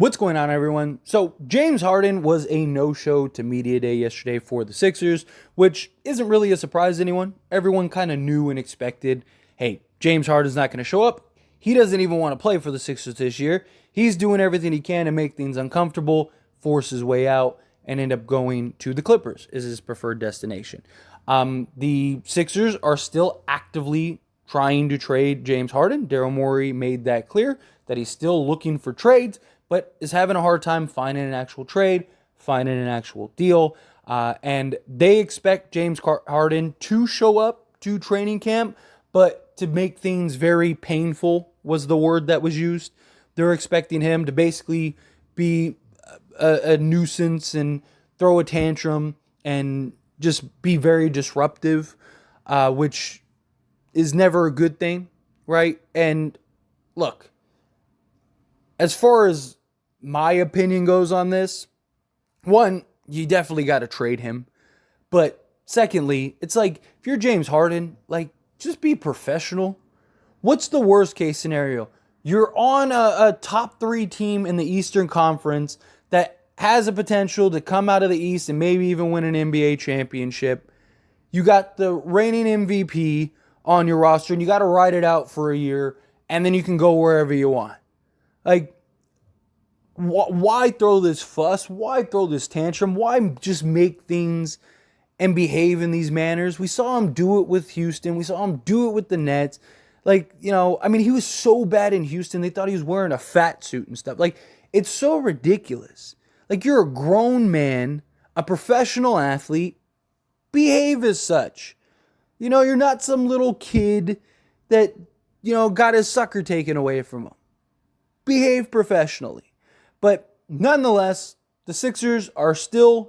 What's going on, everyone? So, James Harden was a no-show to media day yesterday for the Sixers, which isn't really a surprise to anyone. Everyone kind of knew and expected, hey, James Harden's not going to show up. He doesn't even want to play for the Sixers this year. He's doing everything he can to make things uncomfortable, force his way out, and end up going to the Clippers is his preferred destination. The Sixers are still actively trying to trade James Harden. Daryl Morey made that clear, that he's still looking for trades, but is having a hard time finding an actual trade, finding an actual deal. And they expect James Harden to show up to training camp, but to make things very painful was the word that was used. They're expecting him to basically be a nuisance and throw a tantrum and just be very disruptive, which is never a good thing, right? And look, as far as my opinion goes on this, one, you definitely got to trade him. But secondly, it's like, if you're James Harden, like, just be professional. What's the worst case scenario? You're on a top 3 team in the Eastern Conference that has a potential to come out of the East and maybe even win an NBA championship. You got the reigning MVP on your roster and you got to ride it out for a year and then you can go wherever you want. Like, why throw this fuss? Why throw this tantrum? Why just make things and behave in these manners? We saw him do it with Houston. We saw him do it with the Nets. Like, he was so bad in Houston, they thought he was wearing a fat suit and stuff. Like, it's so ridiculous. Like, you're a grown man, a professional athlete. Behave as such. You're not some little kid that, got his sucker taken away from him. Behave professionally. But nonetheless, the Sixers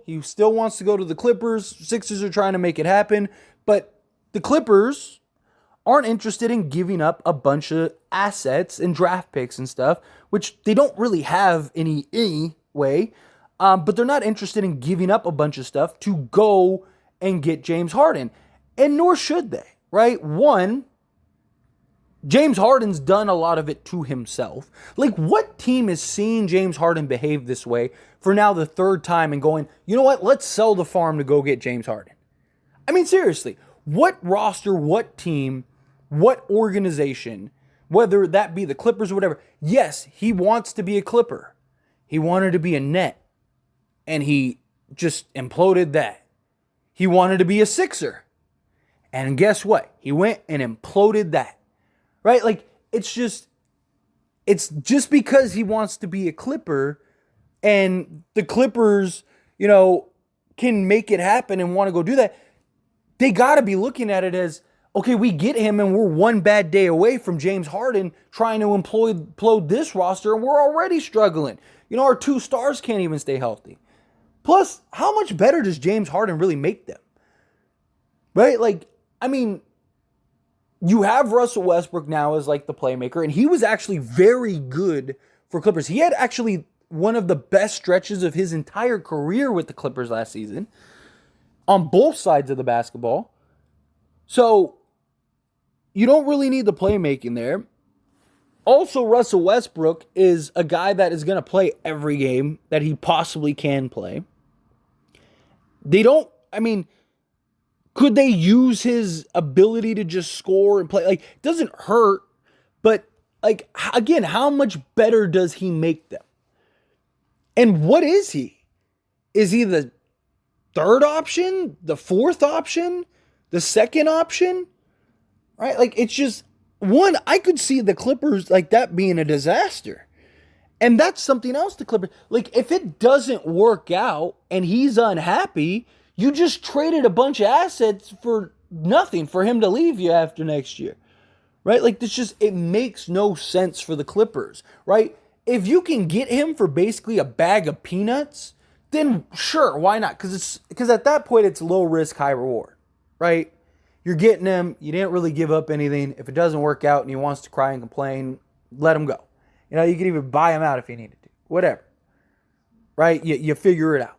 he still wants to go to the Clippers. Sixers are trying to make it happen. But the Clippers aren't interested in giving up a bunch of assets and draft picks and stuff, which they don't really have any way. But they're not interested in giving up a bunch of stuff to go and get James Harden. And nor should they, right? One, James Harden's done a lot of it to himself. Like, what team is seeing James Harden behave this way for now the third time and going, you know what, let's sell the farm to go get James Harden? I mean, seriously, what roster, what team, what organization, whether that be the Clippers or whatever, yes, he wants to be a Clipper. He wanted to be a Net, and he just imploded that. He wanted to be a Sixer, and guess what? He went and imploded that. Right? Like, it's just because he wants to be a Clipper and the Clippers, can make it happen and want to go do that. They got to be looking at it as, okay, we get him and we're one bad day away from James Harden trying to implode this roster and we're already struggling. Our 2 stars can't even stay healthy. Plus, how much better does James Harden really make them? Right? Like, you have Russell Westbrook now as like the playmaker, and he was actually very good for Clippers. He had actually one of the best stretches of his entire career with the Clippers last season on both sides of the basketball. So you don't really need the playmaking there. Also, Russell Westbrook is a guy that is going to play every game that he possibly can play. Could they use his ability to just score and play? Like, it doesn't hurt, but, like, again, how much better does he make them? And what is he? Is he the third option? The fourth option? The second option? Right? Like, it's just, one, I could see the Clippers, like, that being a disaster. And that's something else the Clippers, like, if it doesn't work out and he's unhappy, you just traded a bunch of assets for nothing for him to leave you after next year, right? Like, it makes no sense for the Clippers, right? If you can get him for basically a bag of peanuts, then sure, why not? Because at that point, it's low risk, high reward, right? You're getting him. You didn't really give up anything. If it doesn't work out and he wants to cry and complain, let him go. You could even buy him out if you needed to, whatever, right? You figure it out.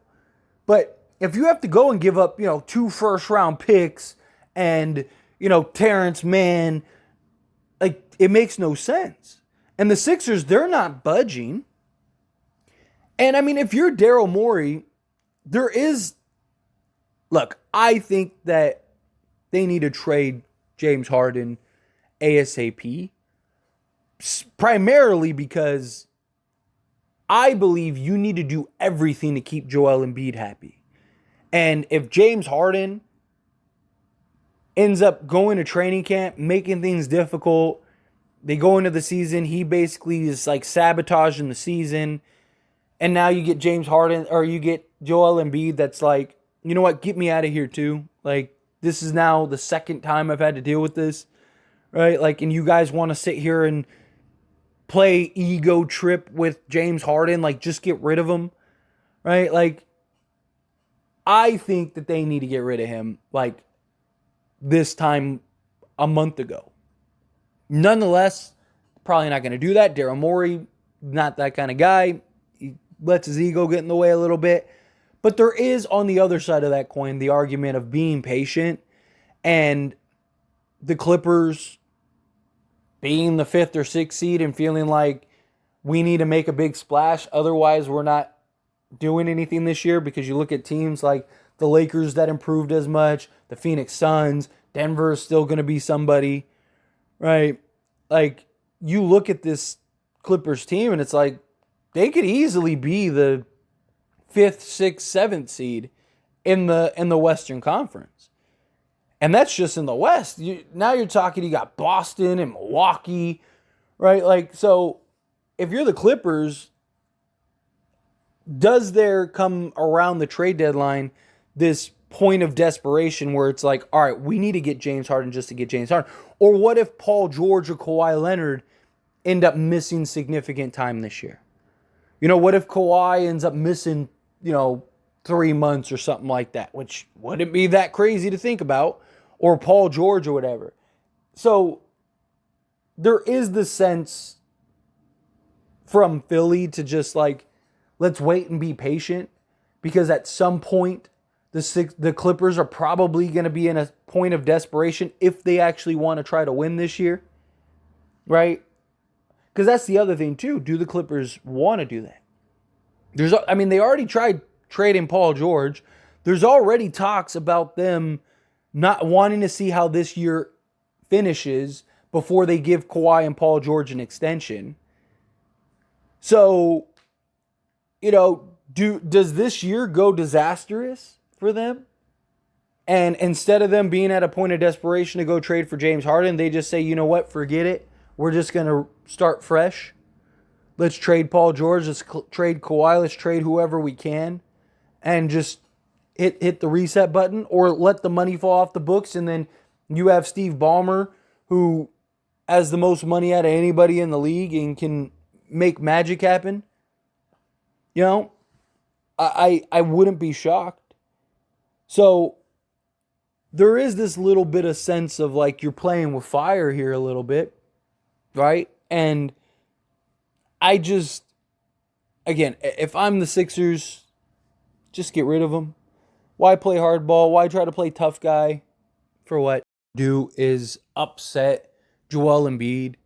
But if you have to go and give up, 2 first-round picks and, Terrence Mann, like, it makes no sense. And the Sixers, they're not budging. And I mean, if you're Daryl Morey, look, I think that they need to trade James Harden ASAP, primarily because I believe you need to do everything to keep Joel Embiid happy. And if James Harden ends up going to training camp, making things difficult, they go into the season, he basically is like sabotaging the season, and now you get James Harden, or you get Joel Embiid that's like, you know what, get me out of here too. Like, this is now the second time I've had to deal with this, right? Like, and you guys want to sit here and play ego trip with James Harden, like, just get rid of him, right? Like, I think that they need to get rid of him, like, this time a month ago. Nonetheless, probably not going to do that. Daryl Morey, not that kind of guy. He lets his ego get in the way a little bit. But there is, on the other side of that coin, the argument of being patient and the Clippers being the 5th or 6th seed and feeling like we need to make a big splash. Otherwise, we're not doing anything this year, because you look at teams like the Lakers that improved as much, the Phoenix Suns, Denver is still going to be somebody, right? Like, you look at this Clippers team and it's like they could easily be the 5th, 6th, 7th seed in the Western Conference. And that's just in the West. Now you're talking, you got Boston and Milwaukee, right? Like, so if you're the Clippers, does there come around the trade deadline this point of desperation where it's like, all right, we need to get James Harden just to get James Harden? Or what if Paul George or Kawhi Leonard end up missing significant time this year? You know, what if Kawhi ends up missing, 3 months or something like that, which wouldn't be that crazy to think about, or Paul George or whatever. So there is the sense from Philly to just like, let's wait and be patient, because at some point the Clippers are probably going to be in a point of desperation if they actually want to try to win this year, right? Because that's the other thing too. Do the Clippers want to do that? They already tried trading Paul George. There's already talks about them not wanting to see how this year finishes before they give Kawhi and Paul George an extension. So, does this year go disastrous for them? And instead of them being at a point of desperation to go trade for James Harden, they just say, you know what, forget it. We're just going to start fresh. Let's trade Paul George. Let's trade Kawhi. Let's trade whoever we can. And just hit the reset button, or let the money fall off the books. And then you have Steve Ballmer, who has the most money out of anybody in the league and can make magic happen. I wouldn't be shocked. So there is this little bit of sense of like you're playing with fire here a little bit, right? And I just, again, if I'm the Sixers, just get rid of them. Why play hardball? Why try to play tough guy? For what? Do is upset Joel Embiid,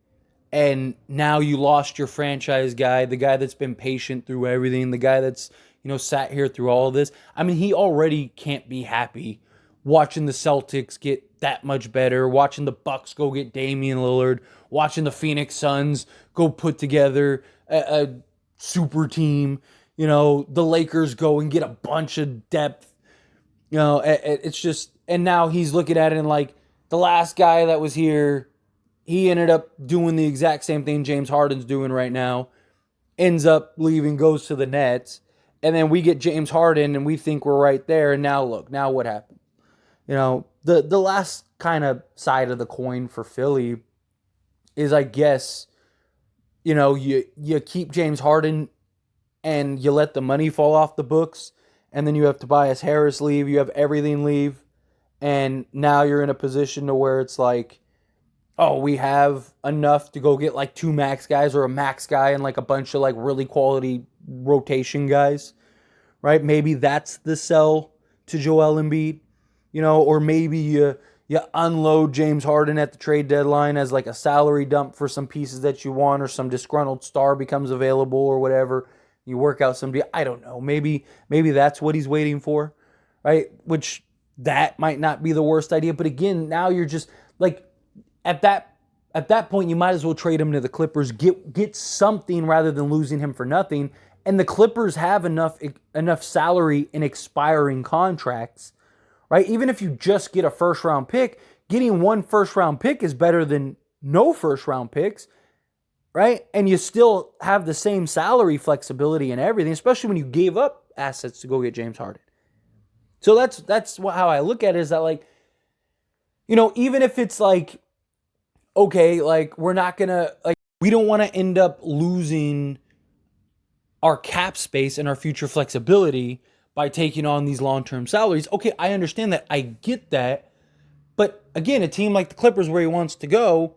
and now you lost your franchise guy, the guy that's been patient through everything, the guy that's, sat here through all of this. I mean, he already can't be happy watching the Celtics get that much better, watching the Bucks go get Damian Lillard, watching the Phoenix Suns go put together a super team, the Lakers go and get a bunch of depth. It's just, and now he's looking at it and like, the last guy that was here, he ended up doing the exact same thing James Harden's doing right now, ends up leaving, goes to the Nets, and then we get James Harden and we think we're right there, and now look, now what happened? The last kind of side of the coin for Philly is, I guess, you keep James Harden and you let the money fall off the books, and then you have Tobias Harris leave, you have everything leave, and now you're in a position to where it's like, oh, we have enough to go get like 2 max guys or a max guy and like a bunch of like really quality rotation guys, right? Maybe that's the sell to Joel Embiid, or maybe you unload James Harden at the trade deadline as like a salary dump for some pieces that you want, or some disgruntled star becomes available or whatever. You work out some deal. I don't know. Maybe that's what he's waiting for, right? Which that might not be the worst idea. But again, now you're just like at that point, you might as well trade him to the Clippers, get something rather than losing him for nothing. And the Clippers have enough salary in expiring contracts, right? Even if you just get a first round pick, getting one first round pick is better than no first round picks, right? And you still have the same salary flexibility and everything, especially when you gave up assets to go get James Harden. So that's how I look at it, is that, like, even if it's like, okay, like we're not gonna, like, we don't want to end up losing our cap space and our future flexibility by taking on these long-term salaries. Okay, I understand that. I get that. But again, a team like the Clippers, where he wants to go,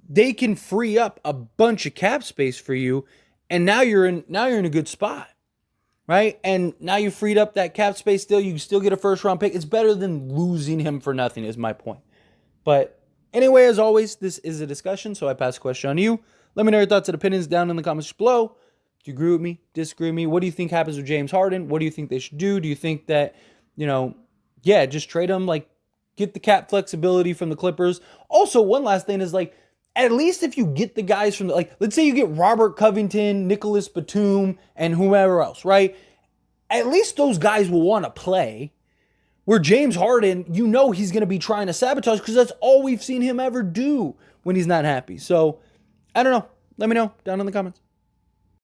they can free up a bunch of cap space for you, and now you're in a good spot, right? And now you freed up that cap space. Still, you can still get a first round pick. It's better than losing him for nothing, is my point. But anyway, as always, this is a discussion, so I pass the question on to you. Let me know your thoughts and opinions down in the comments below. Do you agree with me? Disagree with me? What do you think happens with James Harden? What do you think they should do? Do you think that, just trade him, like, get the cap flexibility from the Clippers? Also, one last thing is, like, at least if you get the guys from let's say you get Robert Covington, Nicholas Batum, and whoever else, right? At least those guys will want to play. Where James Harden, he's going to be trying to sabotage, because that's all we've seen him ever do when he's not happy. So, I don't know. Let me know down in the comments.